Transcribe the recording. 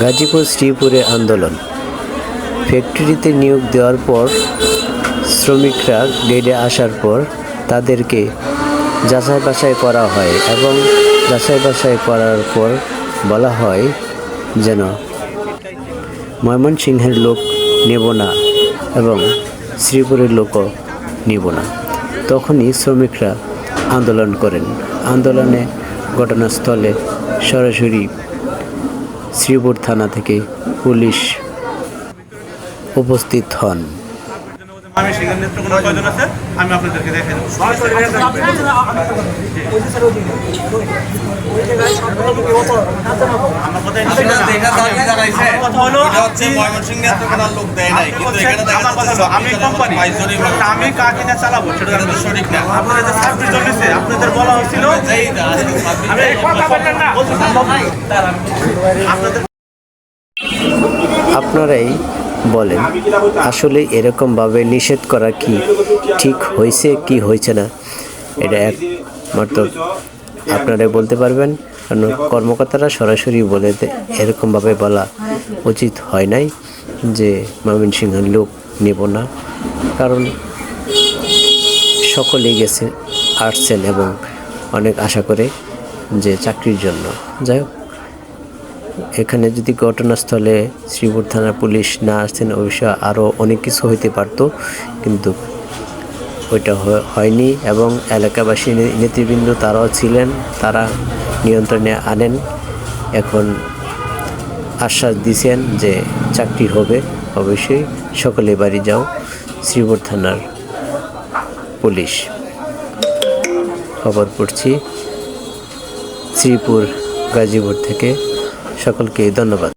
গাজীপুর শ্রীপুরে আন্দোলন। ফ্যাক্টরিতে নিয়োগ দেওয়ার পর শ্রমিকরা গ্রেডে আসার পর তাদেরকে যাচাই বাছাই করা হয় এবং যাচাই বাছাই করার পর বলা হয় যেন ময়মনসিংহের লোক নেব না এবং শ্রীপুরের লোকও নেব না। তখনই শ্রমিকরা আন্দোলন করেন। আন্দোলনে ঘটনাস্থলে সরাসরি শ্রীপুর থানা থেকে পুলিশ উপস্থিত হন। আমি কাকিনা চালাবো সেটা সঠিক না। আপনাদের বলা হচ্ছিল আপনারাই বলেন আসলে এরকমভাবে নিষেধ করা কি ঠিক হয়েছে কি হয়েছে না, এটা একমাত্র আপনারাই বলতে পারবেন। কারণ কর্মকর্তারা সরাসরি বলে এরকমভাবে বলা উচিত হয় নাই যে ময়মনসিংহের লোক নেব না, কারণ সকলেই আসছেন এবং অনেক আশা করে যে চাকরির জন্য। যাই হোক, এখানে যদি ঘটনাস্থলে শ্রীপুর থানার পুলিশ না আসতেন অবশ্য আরও অনেক কিছু হইতে পারত, কিন্তু ওইটা হয়নি এবং এলাকাবাসী নেতৃবৃন্দ তারাও ছিলেন, তারা নিয়ন্ত্রণে আনেন। এখন আশ্বাস দিয়েছেন যে চাকরি হবে, অবশ্যই সকলে বাড়ি যাও। শ্রীপুর থানার পুলিশ খবর পড়ছি শ্রীপুর গাজীপুর থেকে। সকলকে ধন্যবাদ।